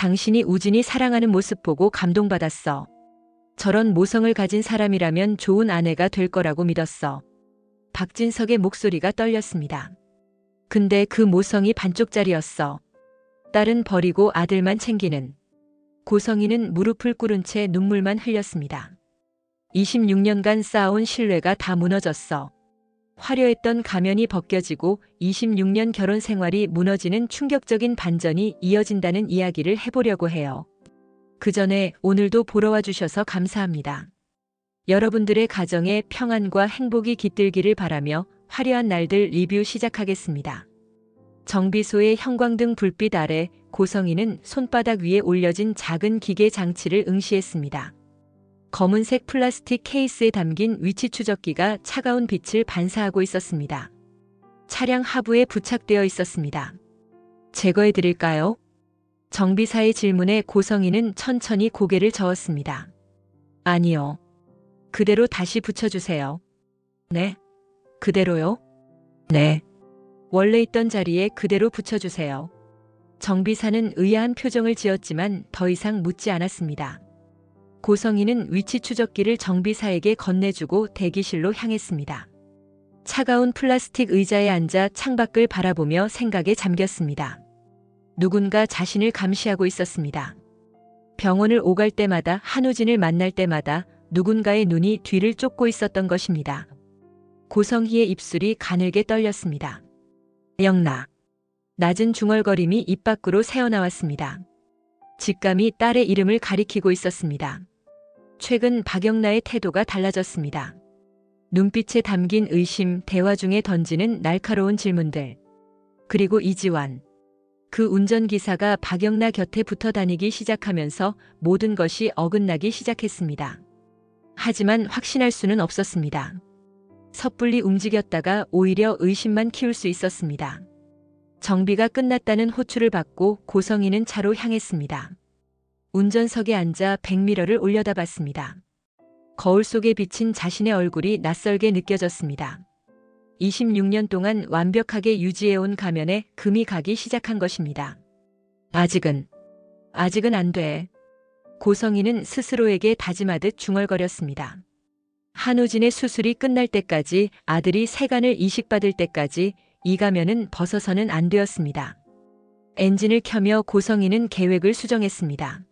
당신이 우진이 사랑하는 모습 보고 감동받았어. 저런 모성을 가진 사람이라면 좋은 아내가 될 거라고 믿었어. 박진석의 목소리가 떨렸습니다. 근데 그 모성이 반쪽짜리였어. 딸은 버리고 아들만 챙기는. 고성이는 무릎을 꿇은 채 눈물만 흘렸습니다. 26년간 쌓아온 신뢰가 다 무너졌어. 화려했던 가면이 벗겨지고 26년 결혼 생활이 무너지는 충격적인 반전이 이어진다는 이야기를 해보려고 해요. 그 전에 오늘도 보러 와주셔서 감사합니다. 여러분들의 가정에 평안과 행복이 깃들기를 바라며 화려한 날들 리뷰 시작하겠습니다. 정비소의 형광등 불빛 아래 고성이는 손바닥 위에 올려진 작은 기계 장치를 응시했습니다. 검은색 플라스틱 케이스에 담긴 위치 추적기가 차가운 빛을 반사하고 있었습니다. 차량 하부에 부착되어 있었습니다. 제거해 드릴까요? 정비사의 질문에 고성이는 천천히 고개를 저었습니다. 아니요. 그대로 다시 붙여주세요. 네? 그대로요? 네. 원래 있던 자리에 그대로 붙여주세요. 정비사는 의아한 표정을 지었지만 더 이상 묻지 않았습니다. 고성이는 위치 추적기를 정비사에게 건네주고 대기실로 향했습니다. 차가운 플라스틱 의자에 앉아 창밖을 바라보며 생각에 잠겼습니다. 누군가 자신을 감시하고 있었습니다. 병원을 오갈 때마다 한우진을 만날 때마다 누군가의 눈이 뒤를 쫓고 있었던 것입니다. 고성희의 입술이 가늘게 떨렸습니다. 영나. 낮은 중얼거림이 입 밖으로 새어나왔습니다. 직감이 딸의 이름을 가리키고 있었습니다. 최근 박영나의 태도가 달라졌습니다. 눈빛에 담긴 의심, 대화 중에 던지는 날카로운 질문들. 그리고 이지환. 그 운전기사가 박영나 곁에 붙어 다니기 시작하면서 모든 것이 어긋나기 시작했습니다. 하지만 확신할 수는 없었습니다. 섣불리 움직였다가 오히려 의심만 키울 수 있었습니다. 정비가 끝났다는 호출을 받고 고성이는 차로 향했습니다. 운전석에 앉아 백미러를 올려다봤습니다. 거울 속에 비친 자신의 얼굴이 낯설게 느껴졌습니다. 26년 동안 완벽하게 유지해온 가면에 금이 가기 시작한 것입니다. 아직은 안 돼. 고성이는 스스로에게 다짐하듯 중얼거렸습니다. 한우진의 수술이 끝날 때까지, 아들이 세간을 이식받을 때까지 이 가면은 벗어서는 안 되었습니다. 엔진을 켜며 고성이는 계획을 수정했습니다.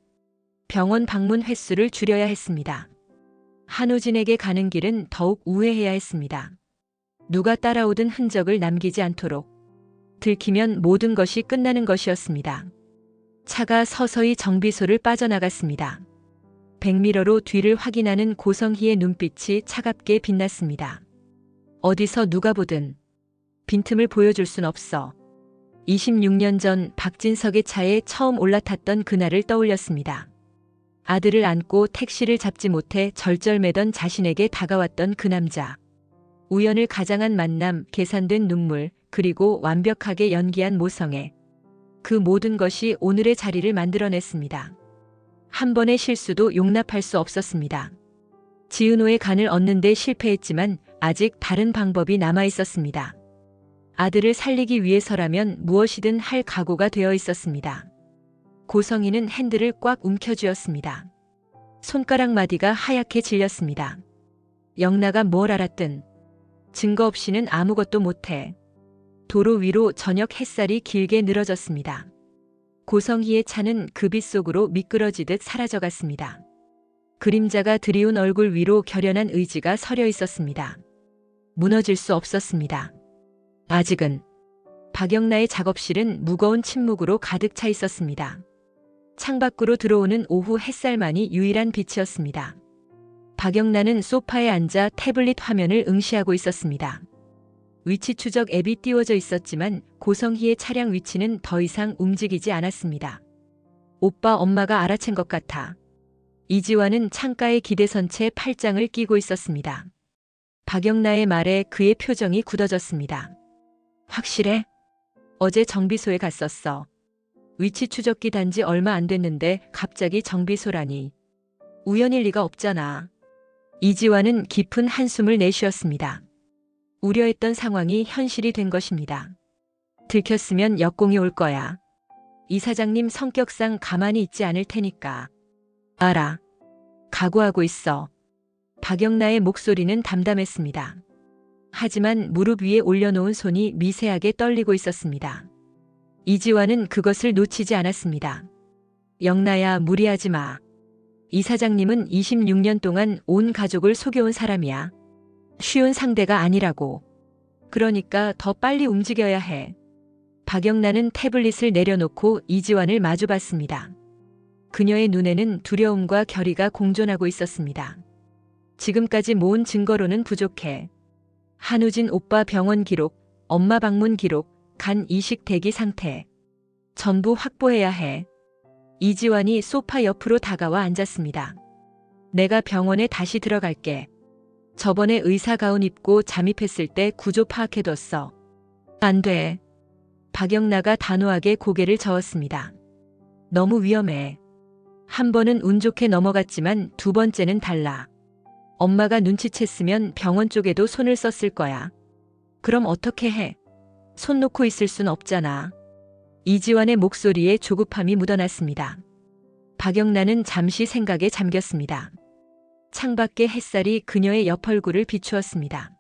병원 방문 횟수를 줄여야 했습니다. 한우진에게 가는 길은 더욱 우회해야 했습니다. 누가 따라오든 흔적을 남기지 않도록. 들키면 모든 것이 끝나는 것이었습니다. 차가 서서히 정비소를 빠져나갔습니다. 백미러로 뒤를 확인하는 고성희의 눈빛이 차갑게 빛났습니다. 어디서 누가 보든 빈틈을 보여줄 순 없어. 26년 전 박진석의 차에 처음 올라탔던 그날을 떠올렸습니다. 아들을 안고 택시를 잡지 못해 절절매던 자신에게 다가왔던 그 남자. 우연을 가장한 만남, 계산된 눈물, 그리고 완벽하게 연기한 모성애. 그 모든 것이 오늘의 자리를 만들어냈습니다. 한 번의 실수도 용납할 수 없었습니다. 지은호의 간을 얻는 데 실패했지만 아직 다른 방법이 남아 있었습니다. 아들을 살리기 위해서라면 무엇이든 할 각오가 되어 있었습니다. 고성이는 핸들을 꽉 움켜쥐었습니다. 손가락 마디가 하얗게 질렸습니다. 영나가 뭘 알았든 증거 없이는 아무것도 못해. 도로 위로 저녁 햇살이 길게 늘어졌습니다. 고성희의 차는 그 빛 속으로 미끄러지듯 사라져갔습니다. 그림자가 드리운 얼굴 위로 결연한 의지가 서려 있었습니다. 무너질 수 없었습니다. 아직은. 박영나의 작업실은 무거운 침묵으로 가득 차 있었습니다. 창밖으로 들어오는 오후 햇살만이 유일한 빛이었습니다. 박영나는 소파에 앉아 태블릿 화면을 응시하고 있었습니다. 위치 추적 앱이 띄워져 있었지만 고성희의 차량 위치는 더 이상 움직이지 않았습니다. 오빠, 엄마가 알아챈 것 같아. 이지환은 창가에 기대선 채 팔짱을 끼고 있었습니다. 박영나의 말에 그의 표정이 굳어졌습니다. 확실해? 어제 정비소에 갔었어. 위치 추적기 단지 얼마 안 됐는데 갑자기 정비소라니. 우연일 리가 없잖아. 이지환은 깊은 한숨을 내쉬었습니다. 우려했던 상황이 현실이 된 것입니다. 들켰으면 역공이 올 거야. 이사장님 성격상 가만히 있지 않을 테니까. 알아. 각오하고 있어. 박영나의 목소리는 담담했습니다. 하지만 무릎 위에 올려놓은 손이 미세하게 떨리고 있었습니다. 이지환은 그것을 놓치지 않았습니다. 영나야, 무리하지 마. 이사장님은 26년 동안 온 가족을 속여온 사람이야. 쉬운 상대가 아니라고. 그러니까 더 빨리 움직여야 해. 박영나는 태블릿을 내려놓고 이지환을 마주봤습니다. 그녀의 눈에는 두려움과 결의가 공존하고 있었습니다. 지금까지 모은 증거로는 부족해. 한우진 오빠 병원 기록, 엄마 방문 기록, 간 이식 대기 상태. 전부 확보해야 해. 이지환이 소파 옆으로 다가와 앉았습니다. 내가 병원에 다시 들어갈게. 저번에 의사 가운 입고 잠입했을 때 구조 파악해뒀어. 안 돼. 박영나가 단호하게 고개를 저었습니다. 너무 위험해. 한 번은 운 좋게 넘어갔지만 두 번째는 달라. 엄마가 눈치챘으면 병원 쪽에도 손을 썼을 거야. 그럼 어떻게 해? 손 놓고 있을 순 없잖아. 이지환의 목소리에 조급함이 묻어났습니다. 박영나는 잠시 생각에 잠겼습니다. 창밖의 햇살이 그녀의 옆 얼굴을 비추었습니다.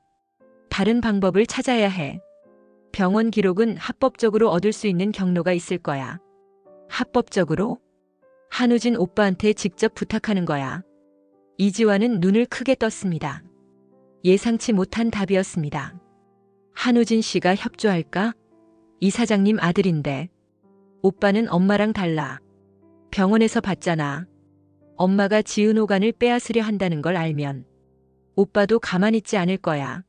다른 방법을 찾아야 해. 병원 기록은 합법적으로 얻을 수 있는 경로가 있을 거야. 합법적으로? 한우진 오빠한테 직접 부탁하는 거야. 이지환은 눈을 크게 떴습니다. 예상치 못한 답이었습니다. 한우진 씨가 협조할까? 이사장님 아들인데. 오빠는 엄마랑 달라. 병원에서 봤잖아. 엄마가 지은 오간을 빼앗으려 한다는 걸 알면 오빠도 가만히 있지 않을 거야.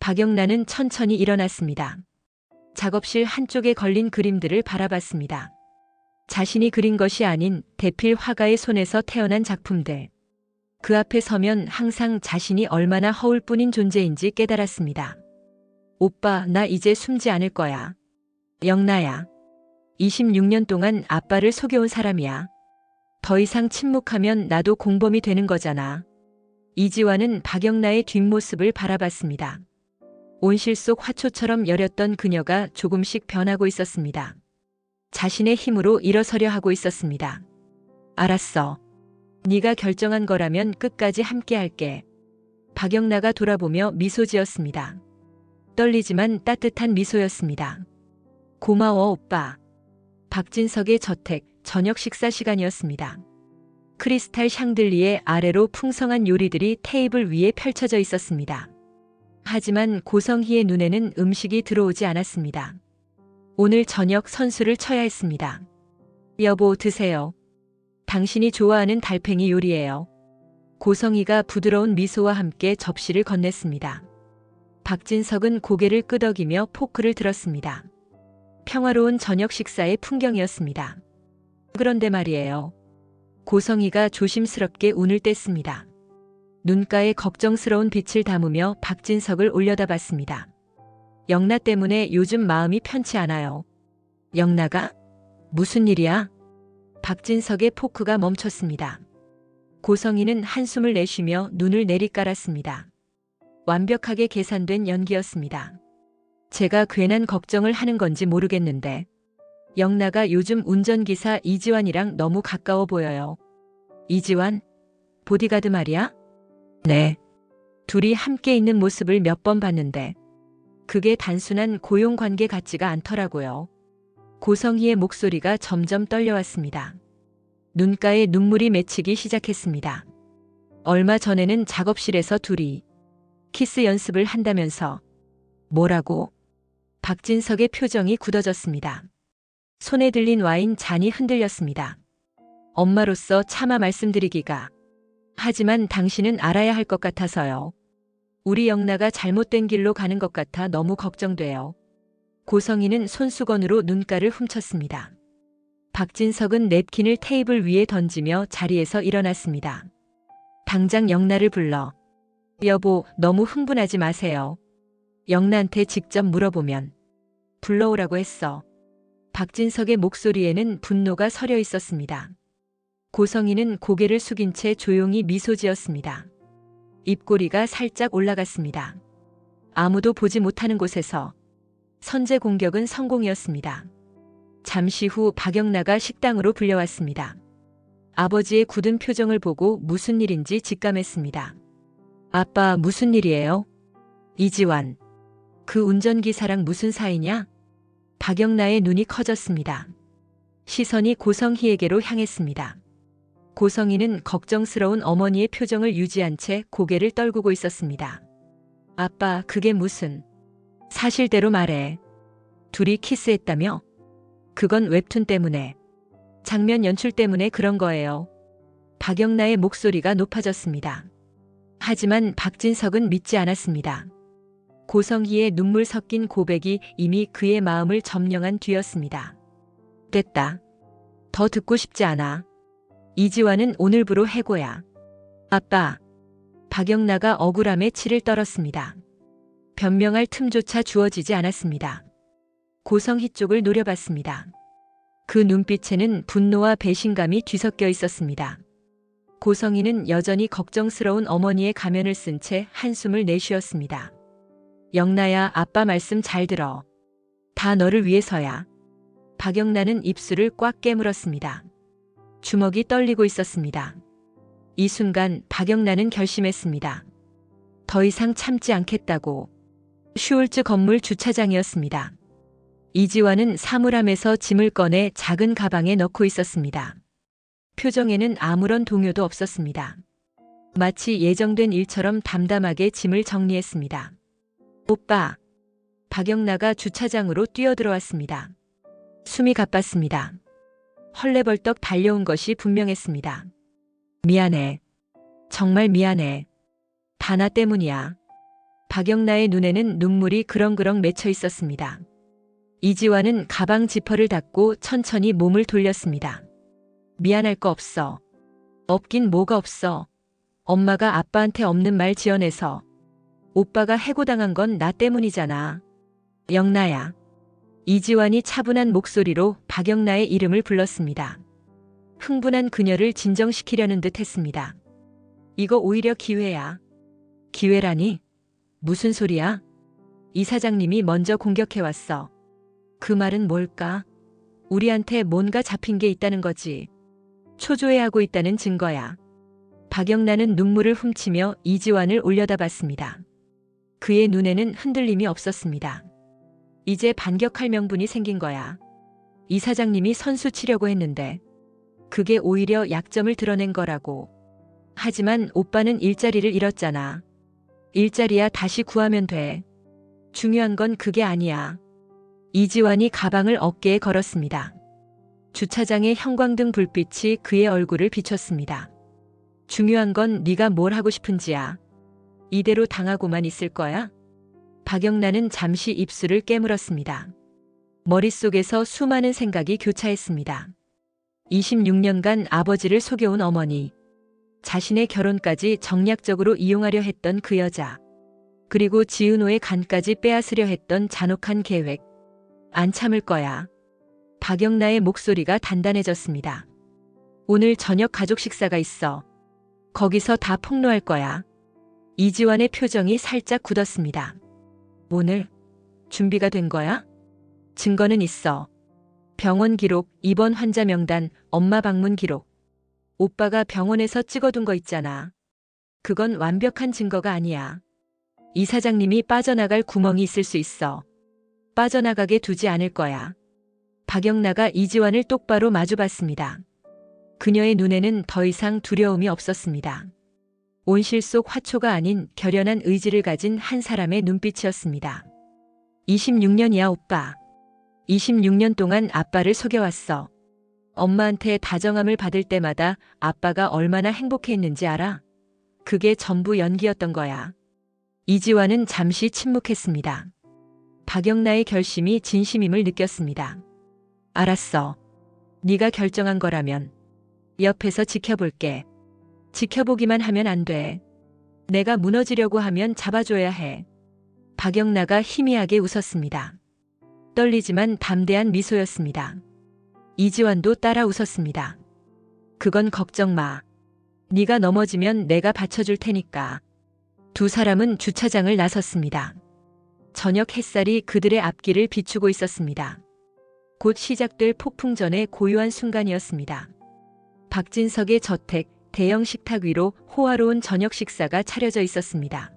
박영나는 천천히 일어났습니다. 작업실 한쪽에 걸린 그림들을 바라봤습니다. 자신이 그린 것이 아닌 대필 화가의 손에서 태어난 작품들. 그 앞에 서면 항상 자신이 얼마나 허울 뿐인 존재인지 깨달았습니다. 오빠, 나 이제 숨지 않을 거야. 영나야. 26년 동안 아빠를 속여온 사람이야. 더 이상 침묵하면 나도 공범이 되는 거잖아. 이지환은 박영나의 뒷모습을 바라봤습니다. 온실 속 화초처럼 여렸던 그녀가 조금씩 변하고 있었습니다. 자신의 힘으로 일어서려 하고 있었습니다. 알았어. 네가 결정한 거라면 끝까지 함께할게. 박영나가 돌아보며 미소 지었습니다. 떨리지만 따뜻한 미소였습니다. 고마워, 오빠. 박진석의 저택, 저녁 식사 시간이었습니다. 크리스탈 샹들리에 아래로 풍성한 요리들이 테이블 위에 펼쳐져 있었습니다. 하지만 고성희의 눈에는 음식이 들어오지 않았습니다. 오늘 저녁 선수를 쳐야 했습니다. 여보, 드세요. 당신이 좋아하는 달팽이 요리예요. 고성희가 부드러운 미소와 함께 접시를 건넸습니다. 박진석은 고개를 끄덕이며 포크를 들었습니다. 평화로운 저녁 식사의 풍경이었습니다. 그런데 말이에요. 고성희가 조심스럽게 운을 뗐습니다. 눈가에 걱정스러운 빛을 담으며 박진석을 올려다봤습니다. 영나 때문에 요즘 마음이 편치 않아요. 영나가? 무슨 일이야? 박진석의 포크가 멈췄습니다. 고성희는 한숨을 내쉬며 눈을 내리깔았습니다. 완벽하게 계산된 연기였습니다. 제가 괜한 걱정을 하는 건지 모르겠는데 영나가 요즘 운전기사 이지환이랑 너무 가까워 보여요. 이지환? 보디가드 말이야? 네. 둘이 함께 있는 모습을 몇 번 봤는데 그게 단순한 고용관계 같지가 않더라고요. 고성희의 목소리가 점점 떨려왔습니다. 눈가에 눈물이 맺히기 시작했습니다. 얼마 전에는 작업실에서 둘이 키스 연습을 한다면서. 뭐라고? 박진석의 표정이 굳어졌습니다. 손에 들린 와인 잔이 흔들렸습니다. 엄마로서 차마 말씀드리기가. 하지만 당신은 알아야 할 것 같아서요. 우리 영나가 잘못된 길로 가는 것 같아 너무 걱정돼요. 고성희는 손수건으로 눈가를 훔쳤습니다. 박진석은 냅킨을 테이블 위에 던지며 자리에서 일어났습니다. 당장 영나를 불러. 여보, 너무 흥분하지 마세요. 영나한테 직접 물어보면. 불러오라고 했어. 박진석의 목소리에는 분노가 서려 있었습니다. 고성희는 고개를 숙인 채 조용히 미소 지었습니다. 입꼬리가 살짝 올라갔습니다. 아무도 보지 못하는 곳에서 선제 공격은 성공이었습니다. 잠시 후 박영나가 식당으로 불려왔습니다. 아버지의 굳은 표정을 보고 무슨 일인지 직감했습니다. 아빠, 무슨 일이에요? 이지환. 그 운전기사랑 무슨 사이냐? 박영나의 눈이 커졌습니다. 시선이 고성희에게로 향했습니다. 고성희는 걱정스러운 어머니의 표정을 유지한 채 고개를 떨구고 있었습니다. 아빠, 그게 무슨... 사실대로 말해. 둘이 키스했다며? 그건 웹툰 때문에. 장면 연출 때문에 그런 거예요. 박영나의 목소리가 높아졌습니다. 하지만 박진석은 믿지 않았습니다. 고성희의 눈물 섞인 고백이 이미 그의 마음을 점령한 뒤였습니다. 됐다. 더 듣고 싶지 않아. 이지환은 오늘부로 해고야. 아빠. 박영나가 억울함에 치를 떨었습니다. 변명할 틈조차 주어지지 않았습니다. 고성희 쪽을 노려봤습니다. 그 눈빛에는 분노와 배신감이 뒤섞여 있었습니다. 고성희는 여전히 걱정스러운 어머니의 가면을 쓴 채 한숨을 내쉬었습니다. 영나야, 아빠 말씀 잘 들어. 다 너를 위해서야. 박영나는 입술을 꽉 깨물었습니다. 주먹이 떨리고 있었습니다. 이 순간 박영나는 결심했습니다. 더 이상 참지 않겠다고. 슈울츠 건물 주차장이었습니다. 이지환은 사물함에서 짐을 꺼내 작은 가방에 넣고 있었습니다. 표정에는 아무런 동요도 없었습니다. 마치 예정된 일처럼 담담하게 짐을 정리했습니다. 오빠. 박영나가 주차장으로 뛰어들어왔습니다. 숨이 가빴습니다. 헐레벌떡 달려온 것이 분명했습니다. 미안해. 정말 미안해. 다 나 때문이야. 박영나의 눈에는 눈물이 그렁그렁 맺혀 있었습니다. 이지환은 가방 지퍼를 닫고 천천히 몸을 돌렸습니다. 미안할 거 없어. 없긴 뭐가 없어. 엄마가 아빠한테 없는 말 지어내서. 오빠가 해고당한 건 나 때문이잖아. 영나야. 이지환이 차분한 목소리로 박영나의 이름을 불렀습니다. 흥분한 그녀를 진정시키려는 듯 했습니다. 이거 오히려 기회야. 기회라니? 무슨 소리야? 이 사장님이 먼저 공격해왔어. 그 말은 뭘까? 우리한테 뭔가 잡힌 게 있다는 거지. 초조해하고 있다는 증거야. 박영나는 눈물을 훔치며 이지환을 올려다봤습니다. 그의 눈에는 흔들림이 없었습니다. 이제 반격할 명분이 생긴 거야. 이 사장님이 선수 치려고 했는데 그게 오히려 약점을 드러낸 거라고. 하지만 오빠는 일자리를 잃었잖아. 일자리야 다시 구하면 돼. 중요한 건 그게 아니야. 이지환이 가방을 어깨에 걸었습니다. 주차장의 형광등 불빛이 그의 얼굴을 비췄습니다. 중요한 건 네가 뭘 하고 싶은지야. 이대로 당하고만 있을 거야? 박영나는 잠시 입술을 깨물었습니다. 머릿속에서 수많은 생각이 교차했습니다. 26년간 아버지를 속여온 어머니, 자신의 결혼까지 정략적으로 이용하려 했던 그 여자, 그리고 지은호의 간까지 빼앗으려 했던 잔혹한 계획. 안 참을 거야. 박영나의 목소리가 단단해졌습니다. 오늘 저녁 가족 식사가 있어. 거기서 다 폭로할 거야. 이지환의 표정이 살짝 굳었습니다. 오늘? 준비가 된 거야? 증거는 있어. 병원 기록, 입원 환자 명단, 엄마 방문 기록. 오빠가 병원에서 찍어둔 거 있잖아. 그건 완벽한 증거가 아니야. 이 사장님이 빠져나갈 구멍이 있을 수 있어. 빠져나가게 두지 않을 거야. 박영나가 이지환을 똑바로 마주봤습니다. 그녀의 눈에는 더 이상 두려움이 없었습니다. 온실 속 화초가 아닌 결연한 의지를 가진 한 사람의 눈빛이었습니다. 26년이야, 오빠. 26년 동안 아빠를 속여왔어. 엄마한테 다정함을 받을 때마다 아빠가 얼마나 행복해했는지 알아? 그게 전부 연기였던 거야. 이지환은 잠시 침묵했습니다. 박영나의 결심이 진심임을 느꼈습니다. 알았어. 네가 결정한 거라면 옆에서 지켜볼게. 지켜보기만 하면 안 돼. 내가 무너지려고 하면 잡아줘야 해. 박영나가 희미하게 웃었습니다. 떨리지만 담대한 미소였습니다. 이지환도 따라 웃었습니다. 그건 걱정 마. 네가 넘어지면 내가 받쳐줄 테니까. 두 사람은 주차장을 나섰습니다. 저녁 햇살이 그들의 앞길을 비추고 있었습니다. 곧 시작될 폭풍전의 고요한 순간이었습니다. 박진석의 저택 대형 식탁 위로 호화로운 저녁 식사가 차려져 있었습니다.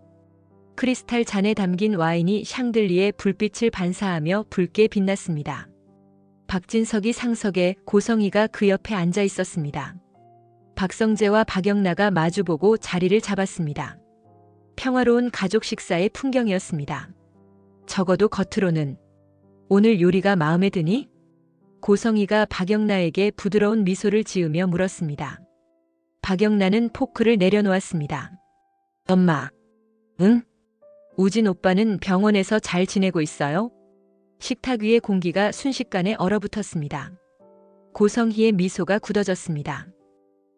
크리스탈 잔에 담긴 와인이 샹들리에 불빛을 반사하며 붉게 빛났습니다. 박진석이 상석에, 고성희가 그 옆에 앉아 있었습니다. 박성재와 박영나가 마주보고 자리를 잡았습니다. 평화로운 가족 식사의 풍경이었습니다. 적어도 겉으로는. 오늘 요리가 마음에 드니? 고성희가 박영나에게 부드러운 미소를 지으며 물었습니다. 박영나는 포크를 내려놓았습니다. 엄마. 응? 우진 오빠는 병원에서 잘 지내고 있어요? 식탁 위의 공기가 순식간에 얼어붙었습니다. 고성희의 미소가 굳어졌습니다.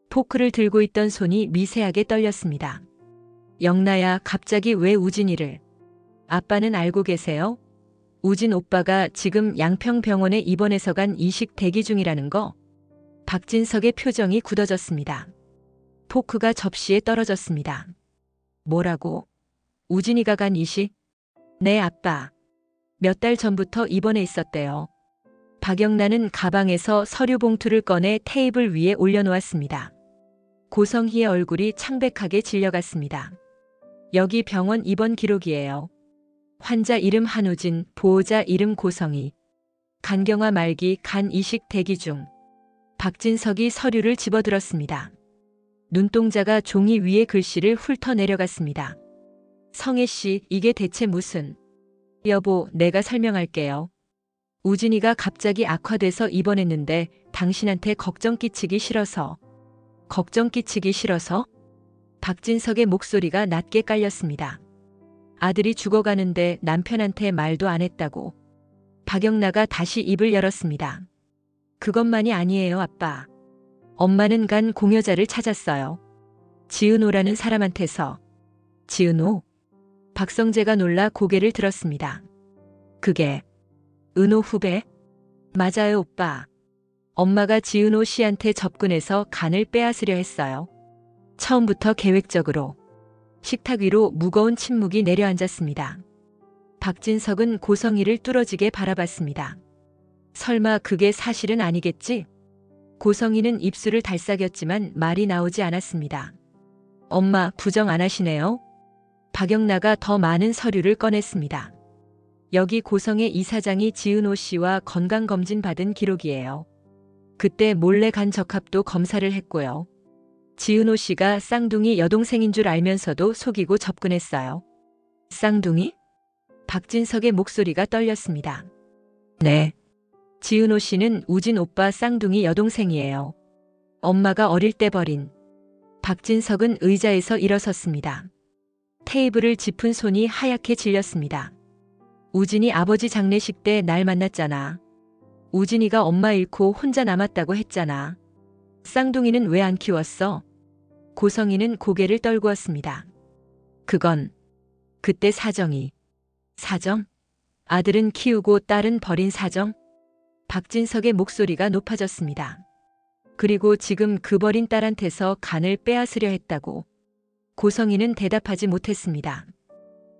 포크를 들고 있던 손이 미세하게 떨렸습니다. 영나야, 갑자기 왜 우진이를? 아빠는 알고 계세요? 우진 오빠가 지금 양평병원에 입원해서 간 이식 대기 중이라는 거. 박진석의 표정이 굳어졌습니다. 포크가 접시에 떨어졌습니다. 뭐라고? 우진이가 간 이식? 네, 아빠. 몇 달 전부터 입원해 있었대요. 박영란은 가방에서 서류 봉투를 꺼내 테이블 위에 올려놓았습니다. 고성희의 얼굴이 창백하게 질려갔습니다. 여기 병원 입원 기록이에요. 환자 이름 한우진, 보호자 이름 고성희. 간경화 말기, 간 이식 대기 중. 박진석이 서류를 집어들었습니다. 눈동자가 종이 위에 글씨를 훑어 내려갔습니다. 성혜 씨, 이게 대체 무슨... 여보, 내가 설명할게요. 우진이가 갑자기 악화돼서 입원했는데 당신한테 걱정 끼치기 싫어서. 걱정 끼치기 싫어서? 박진석의 목소리가 낮게 깔렸습니다. 아들이 죽어가는데 남편한테 말도 안 했다고. 박영나가 다시 입을 열었습니다. 그것만이 아니에요, 아빠. 엄마는 간 공여자를 찾았어요. 지은호라는 사람한테서. 지은호? 박성재가 놀라 고개를 들었습니다. 그게 은호 후배? 맞아요, 오빠. 엄마가 지은호 씨한테 접근해서 간을 빼앗으려 했어요. 처음부터 계획적으로. 식탁 위로 무거운 침묵이 내려앉았습니다. 박진석은 고성희를 뚫어지게 바라봤습니다. 설마 그게 사실은 아니겠지? 고성희는 입술을 달싹였지만 말이 나오지 않았습니다. 엄마, 부정 안 하시네요? 박영나가 더 많은 서류를 꺼냈습니다. 여기 고성의 이사장이 지은호 씨와 건강검진 받은 기록이에요. 그때 몰래 간 적합도 검사를 했고요. 지은호 씨가 쌍둥이 여동생인 줄 알면서도 속이고 접근했어요. 쌍둥이? 박진석의 목소리가 떨렸습니다. 네. 지은호 씨는 우진 오빠 쌍둥이 여동생이에요. 엄마가 어릴 때 버린. 박진석은 의자에서 일어섰습니다. 테이블을 짚은 손이 하얗게 질렸습니다. 우진이 아버지 장례식 때 날 만났잖아. 우진이가 엄마 잃고 혼자 남았다고 했잖아. 쌍둥이는 왜 안 키웠어? 고성희는 고개를 떨구었습니다. 그건 그때 사정이. 사정? 아들은 키우고 딸은 버린 사정? 박진석의 목소리가 높아졌습니다. 그리고 지금 그 버린 딸한테서 간을 빼앗으려 했다고. 고성희는 대답하지 못했습니다.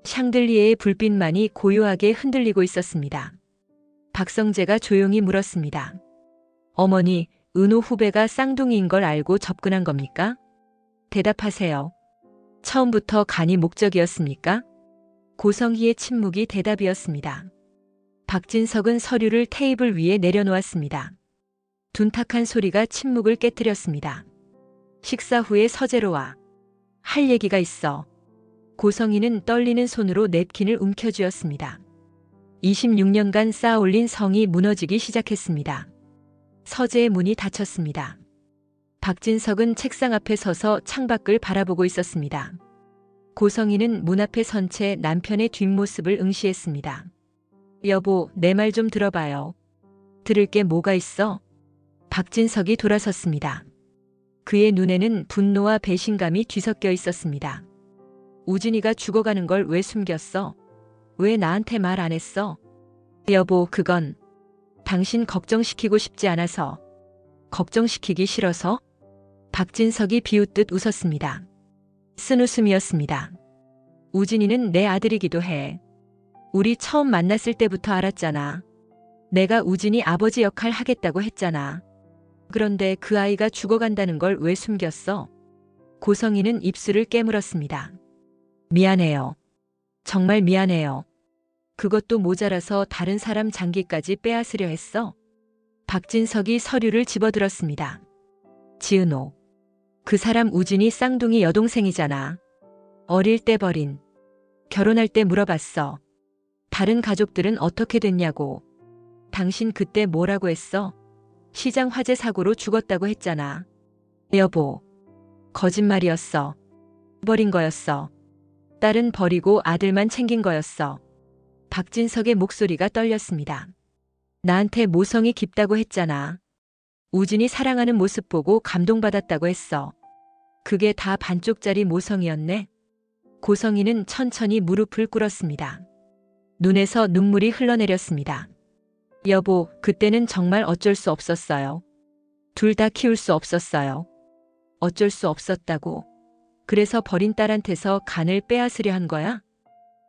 샹들리에의 불빛만이 고요하게 흔들리고 있었습니다. 박성재가 조용히 물었습니다. 어머니, 은호 후배가 쌍둥이인 걸 알고 접근한 겁니까? 대답하세요. 처음부터 간이 목적이었습니까? 고성희의 침묵이 대답이었습니다. 박진석은 서류를 테이블 위에 내려놓았습니다. 둔탁한 소리가 침묵을 깨뜨렸습니다. 식사 후에 서재로 와. 할 얘기가 있어. 고성희는 떨리는 손으로 냅킨을 움켜쥐었습니다. 26년간 쌓아올린 성이 무너지기 시작했습니다. 서재의 문이 닫혔습니다. 박진석은 책상 앞에 서서 창밖을 바라보고 있었습니다. 고성희는 문 앞에 선 채 남편의 뒷모습을 응시했습니다. 여보, 내 말 좀 들어봐요. 들을 게 뭐가 있어? 박진석이 돌아섰습니다. 그의 눈에는 분노와 배신감이 뒤섞여 있었습니다. 우진이가 죽어가는 걸 왜 숨겼어? 왜 나한테 말 안 했어? 여보, 그건 당신 걱정시키고 싶지 않아서. 걱정시키기 싫어서? 박진석이 비웃듯 웃었습니다. 쓴 웃음이었습니다. 우진이는 내 아들이기도 해. 우리 처음 만났을 때부터 알았잖아. 내가 우진이 아버지 역할 하겠다고 했잖아. 그런데 그 아이가 죽어간다는 걸 왜 숨겼어? 고성이는 입술을 깨물었습니다. 미안해요. 정말 미안해요. 그것도 모자라서 다른 사람 장기까지 빼앗으려 했어. 박진석이 서류를 집어들었습니다. 지은호. 그 사람 우진이 쌍둥이 여동생이잖아. 어릴 때 버린. 결혼할 때 물어봤어. 다른 가족들은 어떻게 됐냐고. 당신 그때 뭐라고 했어? 시장 화재 사고로 죽었다고 했잖아. 여보. 거짓말이었어. 버린 거였어. 딸은 버리고 아들만 챙긴 거였어. 박진석의 목소리가 떨렸습니다. 나한테 모성이 깊다고 했잖아. 우진이 사랑하는 모습 보고 감동받았다고 했어. 그게 다 반쪽짜리 모성이었네. 고성이는 천천히 무릎을 꿇었습니다. 눈에서 눈물이 흘러내렸습니다. 여보, 그때는 정말 어쩔 수 없었어요. 둘 다 키울 수 없었어요. 어쩔 수 없었다고. 그래서 버린 딸한테서 간을 빼앗으려 한 거야?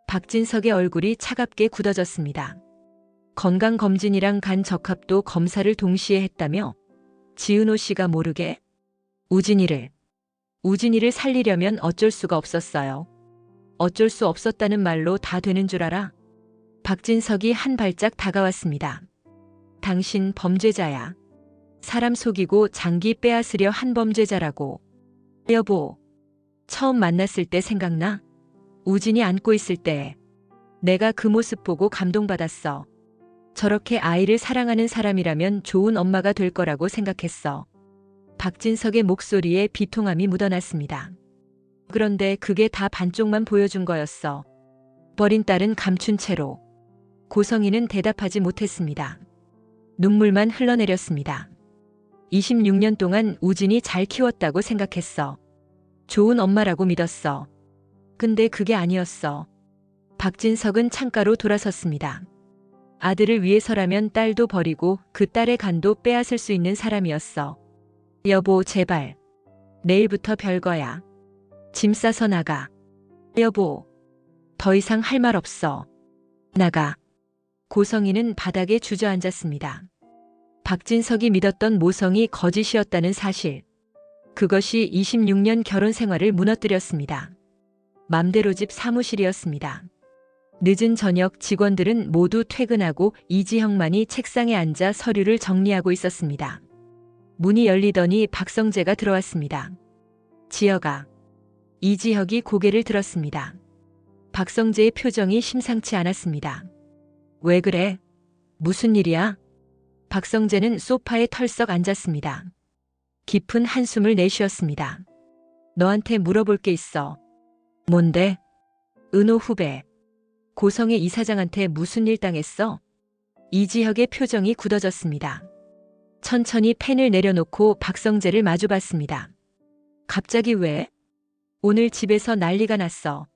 박진석의 얼굴이 차갑게 굳어졌습니다. 건강검진이랑 간 적합도 검사를 동시에 했다며? 지은호 씨가 모르게? 우진이를 살리려면 어쩔 수가 없었어요. 어쩔 수 없었다는 말로 다 되는 줄 알아? 박진석이 한 발짝 다가왔습니다. 당신 범죄자야. 사람 속이고 장기 빼앗으려 한 범죄자라고. 여보, 처음 만났을 때 생각나? 우진이 안고 있을 때. 내가 그 모습 보고 감동받았어. 저렇게 아이를 사랑하는 사람이라면 좋은 엄마가 될 거라고 생각했어. 박진석의 목소리에 비통함이 묻어났습니다. 그런데 그게 다 반쪽만 보여준 거였어. 버린 딸은 감춘 채로. 고성이는 대답하지 못했습니다. 눈물만 흘러내렸습니다. 26년 동안 우진이 잘 키웠다고 생각했어. 좋은 엄마라고 믿었어. 근데 그게 아니었어. 박진석은 창가로 돌아섰습니다. 아들을 위해서라면 딸도 버리고 그 딸의 간도 빼앗을 수 있는 사람이었어. 여보, 제발. 내일부터 별거야. 짐 싸서 나가. 여보, 더 이상 할 말 없어. 나가. 고성이는 바닥에 주저앉았습니다. 박진석이 믿었던 모성이 거짓이었다는 사실. 그것이 26년 결혼 생활을 무너뜨렸습니다. 맘대로 집 사무실이었습니다. 늦은 저녁 직원들은 모두 퇴근하고 이지혁만이 책상에 앉아 서류를 정리하고 있었습니다. 문이 열리더니 박성재가 들어왔습니다. 지혁아. 이지혁이 고개를 들었습니다. 박성재의 표정이 심상치 않았습니다. 왜 그래? 무슨 일이야? 박성재는 소파에 털썩 앉았습니다. 깊은 한숨을 내쉬었습니다. 너한테 물어볼 게 있어. 뭔데? 은호 후배. 고성의 이사장한테 무슨 일 당했어? 이지혁의 표정이 굳어졌습니다. 천천히 펜을 내려놓고 박성재를 마주봤습니다. 갑자기 왜? 오늘 집에서 난리가 났어.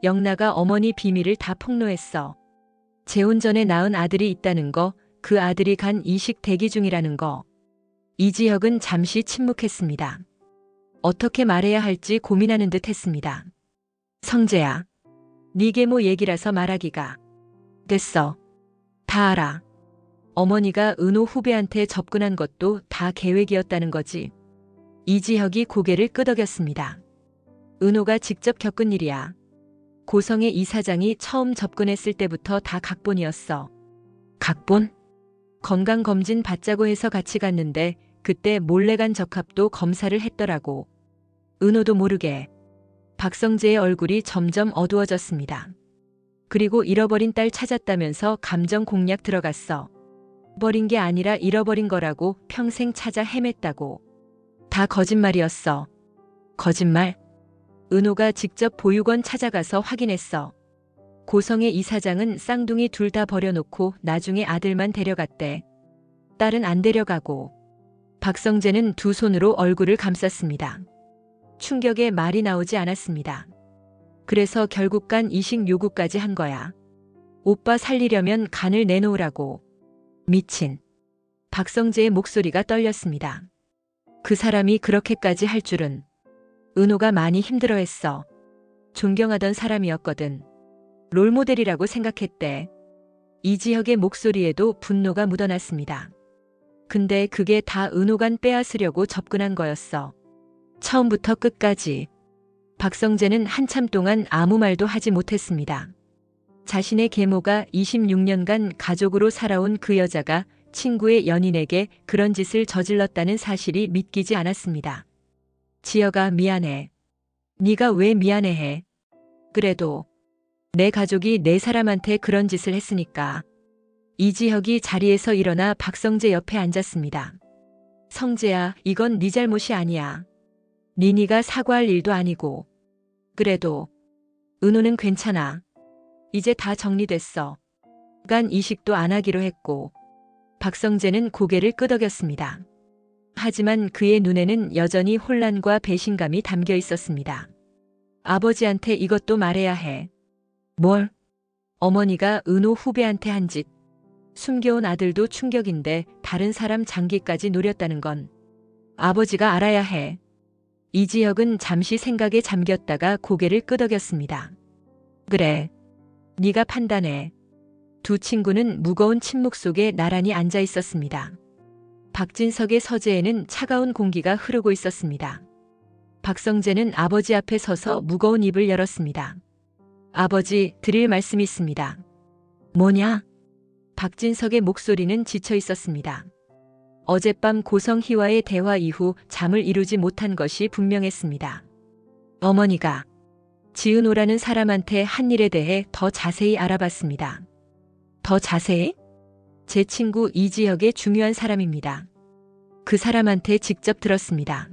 영나가 어머니 비밀을 다 폭로했어. 재혼 전에 낳은 아들이 있다는 거, 그 아들이 간 이식 대기 중이라는 거. 이지혁은 잠시 침묵했습니다. 어떻게 말해야 할지 고민하는 듯 했습니다. 성재야. 네 계모 얘기라서 말하기가. 됐어. 다 알아. 어머니가 은호 후배한테 접근한 것도 다 계획이었다는 거지. 이지혁이 고개를 끄덕였습니다. 은호가 직접 겪은 일이야. 고성의 이사장이 처음 접근했을 때부터 다 각본이었어. 각본? 건강검진 받자고 해서 같이 갔는데 그때 몰래 간 적합도 검사를 했더라고. 은호도 모르게. 박성재의 얼굴이 점점 어두워졌습니다. 그리고 잃어버린 딸 찾았다면서 감정 공략 들어갔어. 버린 게 아니라 잃어버린 거라고, 평생 찾아 헤맸다고. 다 거짓말이었어. 거짓말? 은호가 직접 보육원 찾아가서 확인했어. 고성의 이사장은 쌍둥이 둘 다 버려놓고 나중에 아들만 데려갔대. 딸은 안 데려가고. 박성재는 두 손으로 얼굴을 감쌌습니다. 충격에 말이 나오지 않았습니다. 그래서 결국 간 이식 요구까지 한 거야. 오빠 살리려면 간을 내놓으라고. 미친. 박성재의 목소리가 떨렸습니다. 그 사람이 그렇게까지 할 줄은. 은호가 많이 힘들어했어. 존경하던 사람이었거든. 롤모델이라고 생각했대. 이지혁의 목소리에도 분노가 묻어났습니다. 근데 그게 다 은호간 빼앗으려고 접근한 거였어. 처음부터 끝까지. 박성재는 한참 동안 아무 말도 하지 못했습니다. 자신의 계모가 26년간 가족으로 살아온 그 여자가 친구의 연인에게 그런 짓을 저질렀다는 사실이 믿기지 않았습니다. 지혁아, 미안해. 네가 왜 미안해해? 그래도 내 가족이 내 사람한테 그런 짓을 했으니까. 이지혁이 자리에서 일어나 박성재 옆에 앉았습니다. 성재야, 이건 네 잘못이 아니야. 니니가 사과할 일도 아니고. 그래도 은호는 괜찮아. 이제 다 정리됐어. 간 이식도 안 하기로 했고. 박성재는 고개를 끄덕였습니다. 하지만 그의 눈에는 여전히 혼란과 배신감이 담겨 있었습니다. 아버지한테 이것도 말해야 해. 뭘? 어머니가 은호 후배한테 한 짓. 숨겨온 아들도 충격인데 다른 사람 장기까지 노렸다는 건 아버지가 알아야 해. 이지혁은 잠시 생각에 잠겼다가 고개를 끄덕였습니다. 그래. 네가 판단해. 두 친구는 무거운 침묵 속에 나란히 앉아 있었습니다. 박진석의 서재에는 차가운 공기가 흐르고 있었습니다. 박성재는 아버지 앞에 서서 무거운 입을 열었습니다. 아버지, 드릴 말씀이 있습니다. 뭐냐? 박진석의 목소리는 지쳐 있었습니다. 어젯밤 고성희와의 대화 이후 잠을 이루지 못한 것이 분명했습니다. 어머니가 지은호라는 사람한테 한 일에 대해 더 자세히 알아봤습니다. 더 자세히? 제 친구 이지혁의 중요한 사람입니다. 그 사람한테 직접 들었습니다.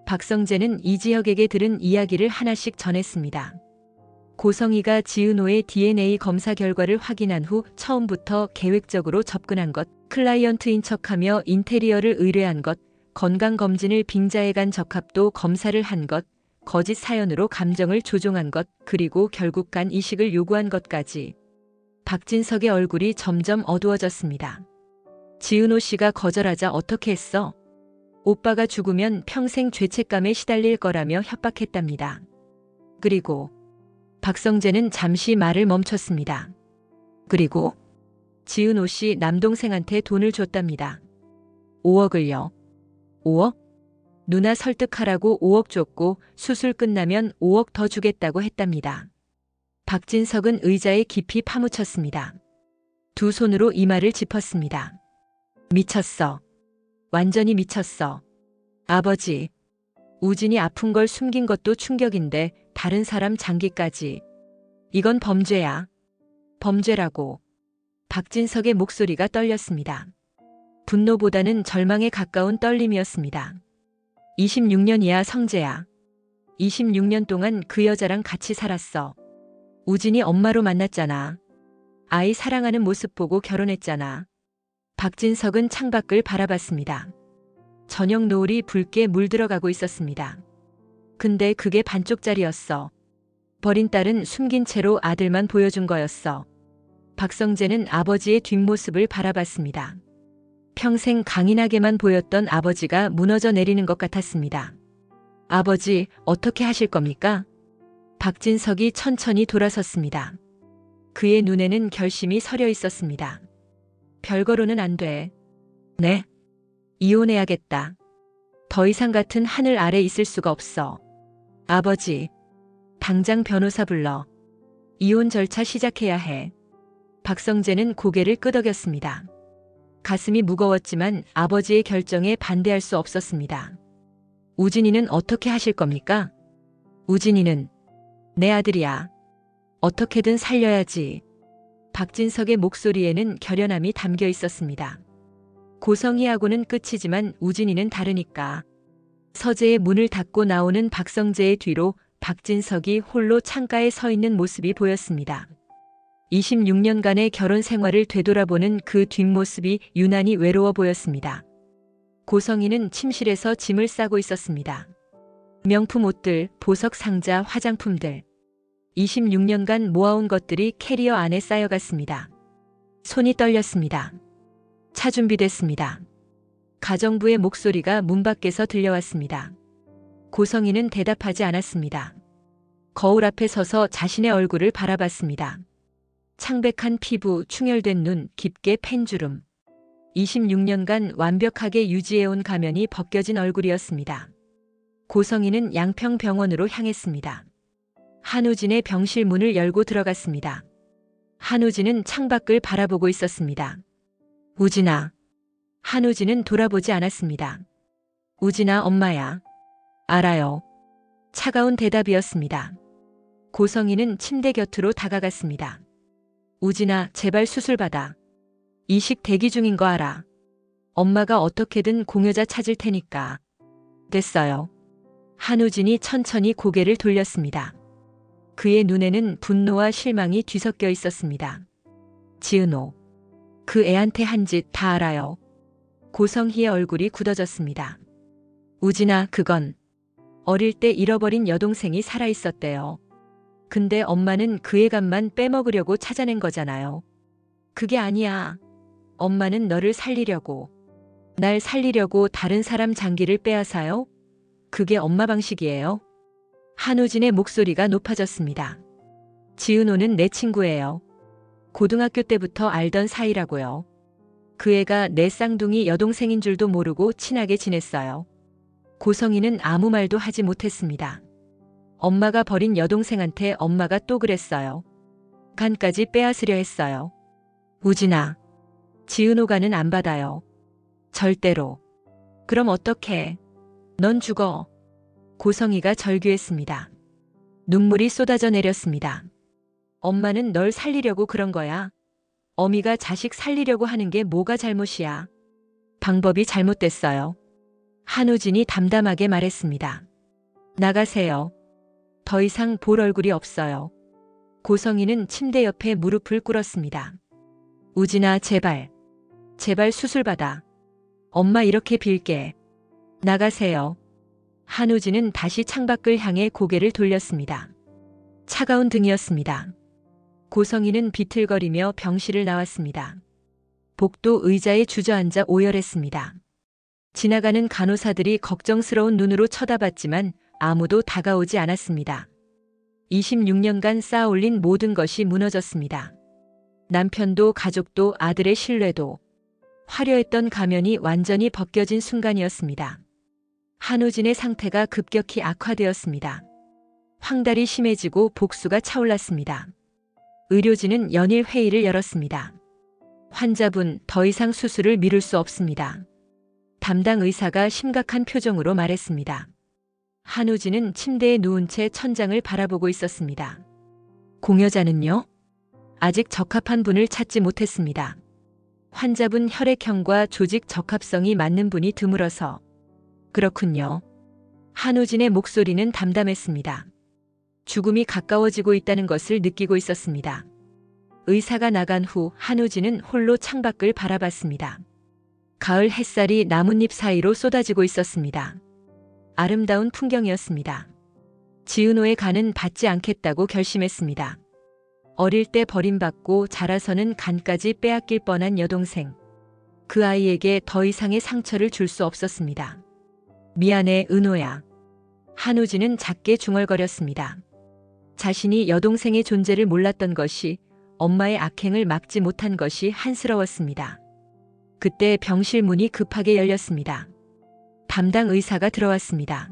박성재는 이지혁에게 들은 이야기를 하나씩 전했습니다. 고성희가 지은호의 DNA 검사 결과를 확인한 후 처음부터 계획적으로 접근한 것, 클라이언트인 척하며 인테리어를 의뢰한 것, 건강검진을 빙자해 간 적합도 검사를 한 것, 거짓 사연으로 감정을 조종한 것, 그리고 결국 간 이식을 요구한 것까지. 박진석의 얼굴이 점점 어두워졌습니다. 지은호 씨가 거절하자 어떻게 했어? 오빠가 죽으면 평생 죄책감에 시달릴 거라며 협박했답니다. 그리고 박성재는 잠시 말을 멈췄습니다. 그리고 지은호 씨 남동생한테 돈을 줬답니다. 5억을요. 5억? 누나 설득하라고 5억 줬고 수술 끝나면 5억 더 주겠다고 했답니다. 박진석은 의자에 깊이 파묻혔습니다. 두 손으로 이마를 짚었습니다. 미쳤어. 완전히 미쳤어. 아버지, 우진이 아픈 걸 숨긴 것도 충격인데 다른 사람 장기까지. 이건 범죄야. 범죄라고. 박진석의 목소리가 떨렸습니다. 분노보다는 절망에 가까운 떨림이었습니다. 26년이야, 성재야. 26년 동안 그 여자랑 같이 살았어. 우진이 엄마로 만났잖아. 아이 사랑하는 모습 보고 결혼했잖아. 박진석은 창밖을 바라봤습니다. 저녁 노을이 붉게 물들어가고 있었습니다. 근데 그게 반쪽짜리였어. 버린 딸은 숨긴 채로 아들만 보여준 거였어. 박성재는 아버지의 뒷모습을 바라봤습니다. 평생 강인하게만 보였던 아버지가 무너져 내리는 것 같았습니다. 아버지, 어떻게 하실 겁니까? 박진석이 천천히 돌아섰습니다. 그의 눈에는 결심이 서려 있었습니다. 별거로는 안 돼. 네. 이혼해야겠다. 더 이상 같은 하늘 아래 있을 수가 없어. 아버지, 당장 변호사 불러. 이혼 절차 시작해야 해. 박성재는 고개를 끄덕였습니다. 가슴이 무거웠지만 아버지의 결정에 반대할 수 없었습니다. 우진이는 어떻게 하실 겁니까? 우진이는 내 아들이야. 어떻게든 살려야지. 박진석의 목소리에는 결연함이 담겨 있었습니다. 고성희하고는 끝이지만 우진이는 다르니까. 서재의 문을 닫고 나오는 박성재의 뒤로 박진석이 홀로 창가에 서 있는 모습이 보였습니다. 26년간의 결혼 생활을 되돌아보는 그 뒷모습이 유난히 외로워 보였습니다. 고성희는 침실에서 짐을 싸고 있었습니다. 명품 옷들, 보석 상자, 화장품들. 26년간 모아온 것들이 캐리어 안에 쌓여갔습니다. 손이 떨렸습니다. 차 준비됐습니다. 가정부의 목소리가 문 밖에서 들려왔습니다. 고성희는 대답하지 않았습니다. 거울 앞에 서서 자신의 얼굴을 바라봤습니다. 창백한 피부, 충혈된 눈, 깊게 팬 주름. 26년간 완벽하게 유지해온 가면이 벗겨진 얼굴이었습니다. 고성희는 양평병원으로 향했습니다. 한우진의 병실 문을 열고 들어갔습니다. 한우진은 창밖을 바라보고 있었습니다. 우진아. 한우진은 돌아보지 않았습니다. 우진아, 엄마야. 알아요. 차가운 대답이었습니다. 고성희는 침대 곁으로 다가갔습니다. 우진아, 제발 수술 받아. 이식 대기 중인 거 알아. 엄마가 어떻게든 공여자 찾을 테니까. 됐어요. 한우진이 천천히 고개를 돌렸습니다. 그의 눈에는 분노와 실망이 뒤섞여 있었습니다. 지은호. 그 애한테 한 짓 다 알아요. 고성희의 얼굴이 굳어졌습니다. 우진아, 그건 어릴 때 잃어버린 여동생이 살아있었대요. 근데 엄마는 그 애감만 빼먹으려고 찾아낸 거잖아요. 그게 아니야. 엄마는 너를 살리려고. 날 살리려고 다른 사람 장기를 빼앗아요? 그게 엄마 방식이에요. 한우진의 목소리가 높아졌습니다. 지은호는 내 친구예요. 고등학교 때부터 알던 사이라고요. 그 애가 내 쌍둥이 여동생인 줄도 모르고 친하게 지냈어요. 고성희는 아무 말도 하지 못했습니다. 엄마가 버린 여동생한테 엄마가 또 그랬어요. 간까지 빼앗으려 했어요. 우진아. 지은호가는 안 받아요. 절대로. 그럼 어떡해. 넌 죽어. 고성희가 절규했습니다. 눈물이 쏟아져 내렸습니다. 엄마는 널 살리려고 그런 거야. 어미가 자식 살리려고 하는 게 뭐가 잘못이야. 방법이 잘못됐어요. 한우진이 담담하게 말했습니다. 나가세요. 더 이상 볼 얼굴이 없어요. 고성희는 침대 옆에 무릎을 꿇었습니다. 우진아, 제발. 제발 수술 받아. 엄마 이렇게 빌게. 나가세요. 한우진은 다시 창밖을 향해 고개를 돌렸습니다. 차가운 등이었습니다. 고성희는 비틀거리며 병실을 나왔습니다. 복도 의자에 주저앉아 오열했습니다. 지나가는 간호사들이 걱정스러운 눈으로 쳐다봤지만 아무도 다가오지 않았습니다. 26년간 쌓아올린 모든 것이 무너졌습니다. 남편도 가족도 아들의 신뢰도. 화려했던 가면이 완전히 벗겨진 순간이었습니다. 한우진의 상태가 급격히 악화되었습니다. 황달이 심해지고 복수가 차올랐습니다. 의료진은 연일 회의를 열었습니다. 환자분, 더 이상 수술을 미룰 수 없습니다. 담당 의사가 심각한 표정으로 말했습니다. 한우진은 침대에 누운 채 천장을 바라보고 있었습니다. 공여자는요? 아직 적합한 분을 찾지 못했습니다. 환자분 혈액형과 조직 적합성이 맞는 분이 드물어서. 그렇군요. 한우진의 목소리는 담담했습니다. 죽음이 가까워지고 있다는 것을 느끼고 있었습니다. 의사가 나간 후 한우진은 홀로 창밖을 바라봤습니다. 가을 햇살이 나뭇잎 사이로 쏟아지고 있었습니다. 아름다운 풍경이었습니다. 지은호의 간은 받지 않겠다고 결심했습니다. 어릴 때 버림받고 자라서는 간까지 빼앗길 뻔한 여동생. 그 아이에게 더 이상의 상처를 줄 수 없었습니다. 미안해, 은호야. 한우진은 작게 중얼거렸습니다. 자신이 여동생의 존재를 몰랐던 것이, 엄마의 악행을 막지 못한 것이 한스러웠습니다. 그때 병실 문이 급하게 열렸습니다. 담당 의사가 들어왔습니다.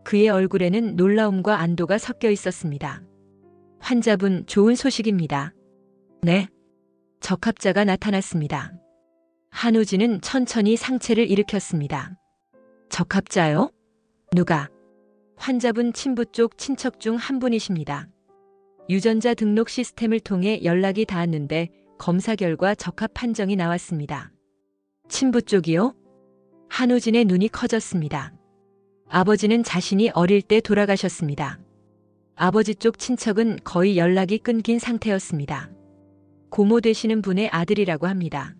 그의 얼굴에는 놀라움과 안도가 섞여 있었습니다. 환자분, 좋은 소식입니다. 네. 적합자가 나타났습니다. 한우진은 천천히 상체를 일으켰습니다. 적합자요? 누가? 환자분 친부 쪽 친척 중 한 분이십니다. 유전자 등록 시스템을 통해 연락이 닿았는데 검사 결과 적합 판정이 나왔습니다. 친부 쪽이요? 한우진의 눈이 커졌습니다. 아버지는 자신이 어릴 때 돌아가셨습니다. 아버지 쪽 친척은 거의 연락이 끊긴 상태였습니다. 고모 되시는 분의 아들이라고 합니다.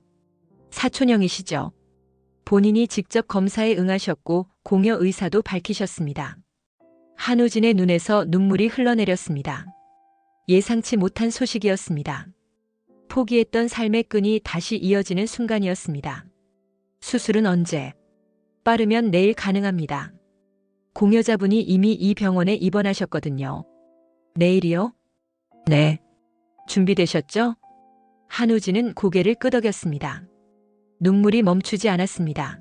사촌형이시죠? 본인이 직접 검사에 응하셨고 공여 의사도 밝히셨습니다. 한우진의 눈에서 눈물이 흘러내렸습니다. 예상치 못한 소식이었습니다. 포기했던 삶의 끈이 다시 이어지는 순간이었습니다. 수술은 언제? 빠르면 내일 가능합니다. 공여자분이 이미 이 병원에 입원하셨거든요. 내일이요? 네. 준비되셨죠? 한우진은 고개를 끄덕였습니다. 눈물이 멈추지 않았습니다.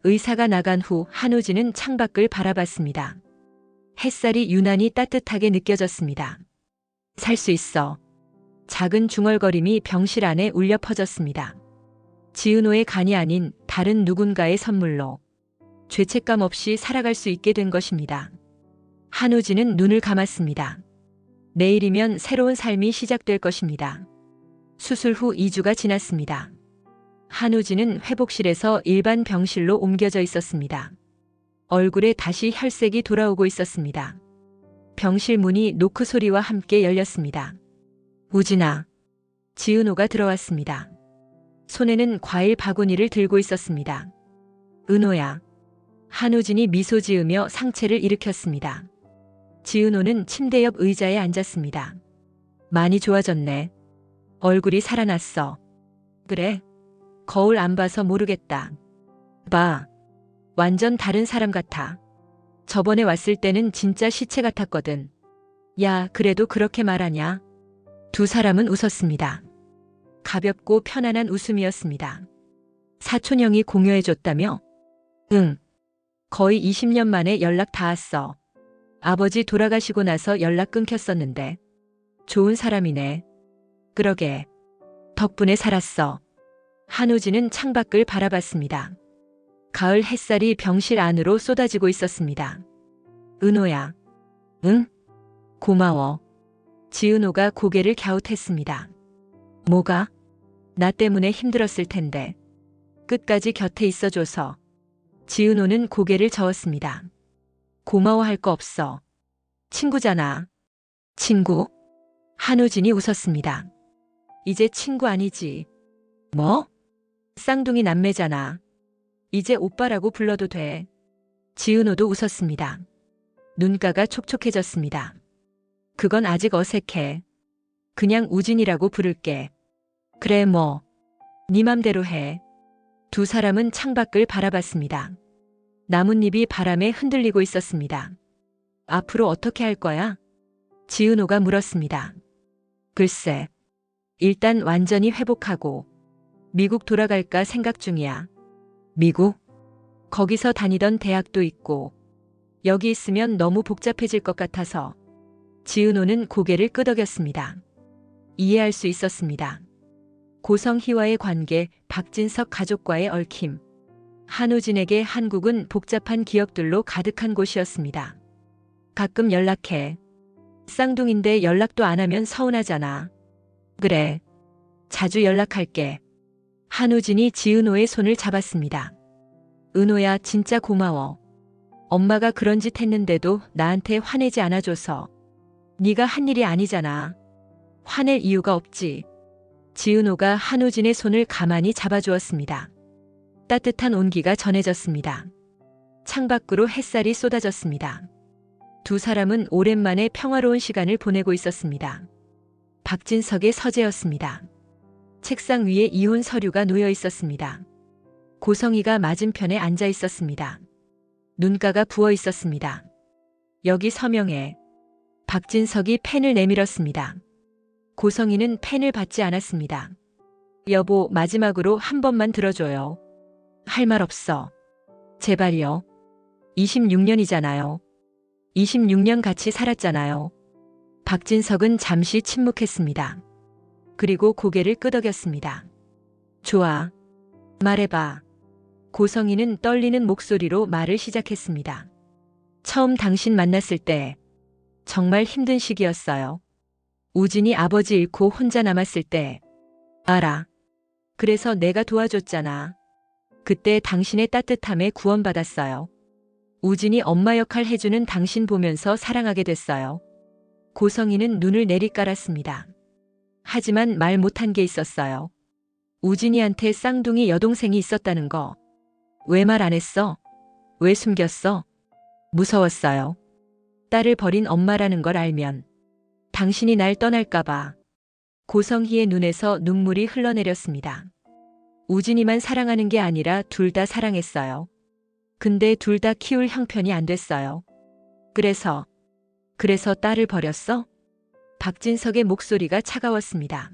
의사가 나간 후 한우진은 창밖을 바라봤습니다. 햇살이 유난히 따뜻하게 느껴졌습니다. 살 수 있어. 작은 중얼거림이 병실 안에 울려 퍼졌습니다. 지은호의 간이 아닌 다른 누군가의 선물로 죄책감 없이 살아갈 수 있게 된 것입니다. 한우진은 눈을 감았습니다. 내일이면 새로운 삶이 시작될 것입니다. 수술 후 2주가 지났습니다. 한우진은 회복실에서 일반 병실로 옮겨져 있었습니다. 얼굴에 다시 혈색이 돌아오고 있었습니다. 병실 문이 노크 소리와 함께 열렸습니다. 우진아. 지은호가 들어왔습니다. 손에는 과일 바구니를 들고 있었습니다. 은호야. 한우진이 미소 지으며 상체를 일으켰습니다. 지은호는 침대 옆 의자에 앉았습니다. 많이 좋아졌네. 얼굴이 살아났어. 그래. 거울 안 봐서 모르겠다. 봐. 완전 다른 사람 같아. 저번에 왔을 때는 진짜 시체 같았거든. 야, 그래도 그렇게 말하냐? 두 사람은 웃었습니다. 가볍고 편안한 웃음이었습니다. 사촌형이 공여해줬다며? 응. 거의 20년 만에 연락 닿았어. 아버지 돌아가시고 나서 연락 끊겼었는데. 좋은 사람이네. 그러게. 덕분에 살았어. 한우진은 창밖을 바라봤습니다. 가을 햇살이 병실 안으로 쏟아지고 있었습니다. 은호야. 응? 고마워. 지은호가 고개를 갸웃했습니다. 뭐가? 나 때문에 힘들었을 텐데. 끝까지 곁에 있어줘서. 지은호는 고개를 저었습니다. 고마워할 거 없어. 친구잖아. 친구? 한우진이 웃었습니다. 이제 친구 아니지. 뭐? 쌍둥이 남매잖아. 이제 오빠라고 불러도 돼. 지은호도 웃었습니다. 눈가가 촉촉해졌습니다. 그건 아직 어색해. 그냥 우진이라고 부를게. 그래 뭐. 네 맘대로 해. 두 사람은 창밖을 바라봤습니다. 나뭇잎이 바람에 흔들리고 있었습니다. 앞으로 어떻게 할 거야? 지은호가 물었습니다. 글쎄. 일단 완전히 회복하고 미국 돌아갈까 생각 중이야. 미국? 거기서 다니던 대학도 있고 여기 있으면 너무 복잡해질 것 같아서. 지은호는 고개를 끄덕였습니다. 이해할 수 있었습니다. 고성희와의 관계, 박진석 가족과의 얽힘. 한우진에게 한국은 복잡한 기억들로 가득한 곳이었습니다. 가끔 연락해. 쌍둥이인데 연락도 안 하면 서운하잖아. 그래. 자주 연락할게. 한우진이 지은호의 손을 잡았습니다. 은호야, 진짜 고마워. 엄마가 그런 짓 했는데도 나한테 화내지 않아줘서. 네가 한 일이 아니잖아. 화낼 이유가 없지. 지은호가 한우진의 손을 가만히 잡아주었습니다. 따뜻한 온기가 전해졌습니다. 창밖으로 햇살이 쏟아졌습니다. 두 사람은 오랜만에 평화로운 시간을 보내고 있었습니다. 박진석의 서재였습니다. 책상 위에 이혼 서류가 놓여 있었습니다. 고성희가 맞은편에 앉아 있었습니다. 눈가가 부어 있었습니다. 여기 서명해. 박진석이 펜을 내밀었습니다. 고성희는 펜을 받지 않았습니다. 여보, 마지막으로 한 번만 들어줘요. 할 말 없어. 제발요. 26년이잖아요. 26년 같이 살았잖아요. 박진석은 잠시 침묵했습니다. 그리고 고개를 끄덕였습니다. 좋아. 말해봐. 고성희는 떨리는 목소리로 말을 시작했습니다. 처음 당신 만났을 때 정말 힘든 시기였어요. 우진이 아버지 잃고 혼자 남았을 때. 알아. 그래서 내가 도와줬잖아. 그때 당신의 따뜻함에 구원받았어요. 우진이 엄마 역할 해주는 당신 보면서 사랑하게 됐어요. 고성희는 눈을 내리깔았습니다. 하지만 말 못한 게 있었어요. 우진이한테 쌍둥이 여동생이 있었다는 거. 왜 말 안 했어? 왜 숨겼어? 무서웠어요. 딸을 버린 엄마라는 걸 알면. 당신이 날 떠날까봐. 고성희의 눈에서 눈물이 흘러내렸습니다. 우진이만 사랑하는 게 아니라 둘 다 사랑했어요. 근데 둘 다 키울 형편이 안 됐어요. 그래서 딸을 버렸어? 박진석의 목소리가 차가웠습니다.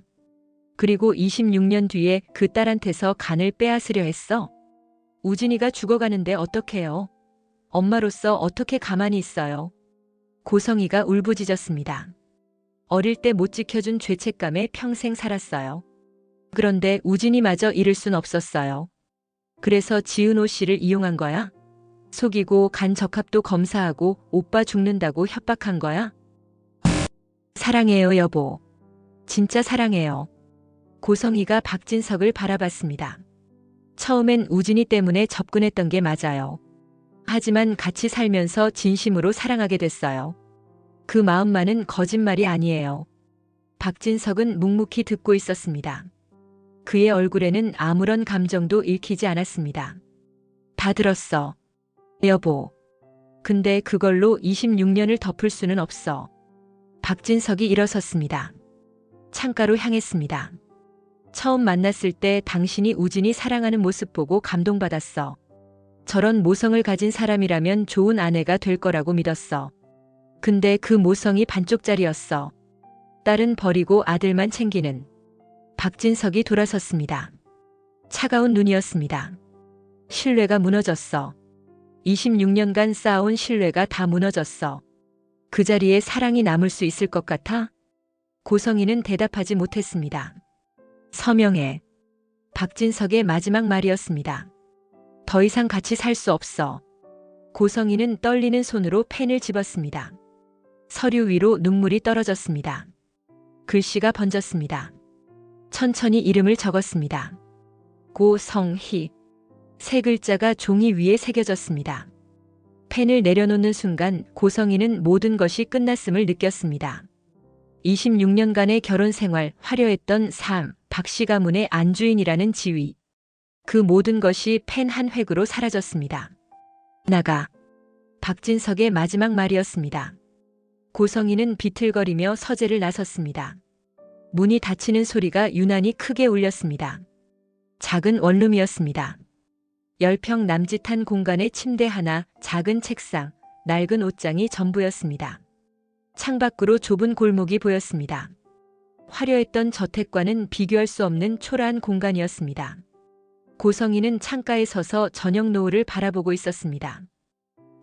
그리고 26년 뒤에 그 딸한테서 간을 빼앗으려 했어? 우진이가 죽어가는데 어떡해요? 엄마로서 어떻게 가만히 있어요? 고성이가 울부짖었습니다. 어릴 때 못 지켜준 죄책감에 평생 살았어요. 그런데 우진이마저 잃을 순 없었어요. 그래서 지은호 씨를 이용한 거야? 속이고 간 적합도 검사하고 오빠 죽는다고 협박한 거야? 사랑해요, 여보. 진짜 사랑해요. 고성이가 박진석을 바라봤습니다. 처음엔 우진이 때문에 접근했던 게 맞아요. 하지만 같이 살면서 진심으로 사랑하게 됐어요. 그 마음만은 거짓말이 아니에요. 박진석은 묵묵히 듣고 있었습니다. 그의 얼굴에는 아무런 감정도 읽히지 않았습니다. 다 들었어. 여보. 근데 그걸로 26년을 덮을 수는 없어. 박진석이 일어섰습니다. 창가로 향했습니다. 처음 만났을 때 당신이 우진이 사랑하는 모습 보고 감동받았어. 저런 모성을 가진 사람이라면 좋은 아내가 될 거라고 믿었어. 근데 그 모성이 반쪽짜리였어. 딸은 버리고 아들만 챙기는. 박진석이 돌아섰습니다. 차가운 눈이었습니다. 신뢰가 무너졌어. 26년간 쌓아온 신뢰가 다 무너졌어. 그 자리에 사랑이 남을 수 있을 것 같아? 고성이는 대답하지 못했습니다. 서명해. 박진석의 마지막 말이었습니다. 더 이상 같이 살 수 없어. 고성이는 떨리는 손으로 펜을 집었습니다. 서류 위로 눈물이 떨어졌습니다. 글씨가 번졌습니다. 천천히 이름을 적었습니다. 고성희. 세 글자가 종이 위에 새겨졌습니다. 펜을 내려놓는 순간 고성이는 모든 것이 끝났음을 느꼈습니다. 26년간의 결혼 생활, 화려했던 삶, 박씨 가문의 안주인이라는 지위. 그 모든 것이 펜 한 획으로 사라졌습니다. 나가. 박진석의 마지막 말이었습니다. 고성이는 비틀거리며 서재를 나섰습니다. 문이 닫히는 소리가 유난히 크게 울렸습니다. 작은 원룸이었습니다. 10평 남짓한 공간에 침대 하나, 작은 책상, 낡은 옷장이 전부였습니다. 창밖으로 좁은 골목이 보였습니다. 화려했던 저택과는 비교할 수 없는 초라한 공간이었습니다. 고성이는 창가에 서서 저녁 노을을 바라보고 있었습니다.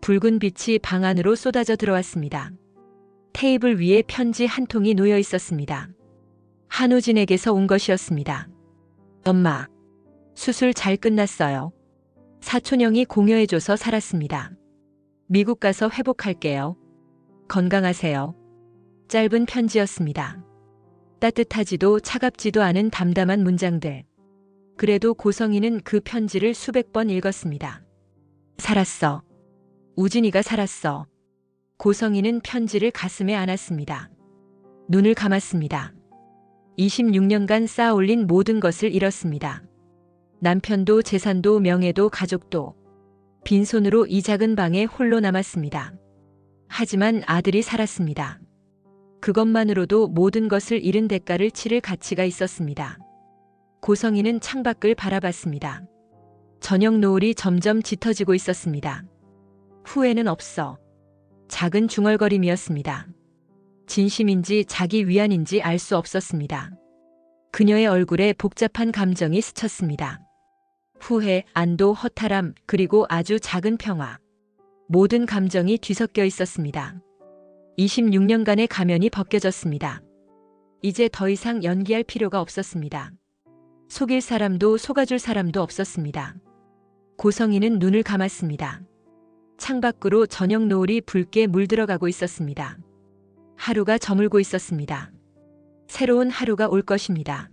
붉은 빛이 방 안으로 쏟아져 들어왔습니다. 테이블 위에 편지 한 통이 놓여 있었습니다. 한우진에게서 온 것이었습니다. 엄마, 수술 잘 끝났어요. 사촌형이 공여해줘서 살았습니다. 미국 가서 회복할게요. 건강하세요. 짧은 편지였습니다. 따뜻하지도 차갑지도 않은 담담한 문장들. 그래도 고성이는 그 편지를 수백 번 읽었습니다. 살았어. 우진이가 살았어. 고성이는 편지를 가슴에 안았습니다. 눈을 감았습니다. 26년간 쌓아올린 모든 것을 잃었습니다. 남편도 재산도 명예도 가족도. 빈손으로 이 작은 방에 홀로 남았습니다. 하지만 아들이 살았습니다. 그것만으로도 모든 것을 잃은 대가를 치를 가치가 있었습니다. 고성이는 창밖을 바라봤습니다. 저녁 노을이 점점 짙어지고 있었습니다. 후회는 없어. 작은 중얼거림이었습니다. 진심인지 자기 위안인지 알 수 없었습니다. 그녀의 얼굴에 복잡한 감정이 스쳤습니다. 후회, 안도, 허탈함, 그리고 아주 작은 평화. 모든 감정이 뒤섞여 있었습니다. 26년간의 가면이 벗겨졌습니다. 이제 더 이상 연기할 필요가 없었습니다. 속일 사람도 속아줄 사람도 없었습니다. 고성이는 눈을 감았습니다. 창밖으로 저녁 노을이 붉게 물들어가고 있었습니다. 하루가 저물고 있었습니다. 새로운 하루가 올 것입니다.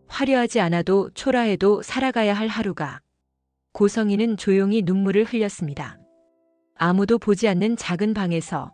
화려하지 않아도 초라해도 살아가야 할 하루가. 고성이는 조용히 눈물을 흘렸습니다. 아무도 보지 않는 작은 방에서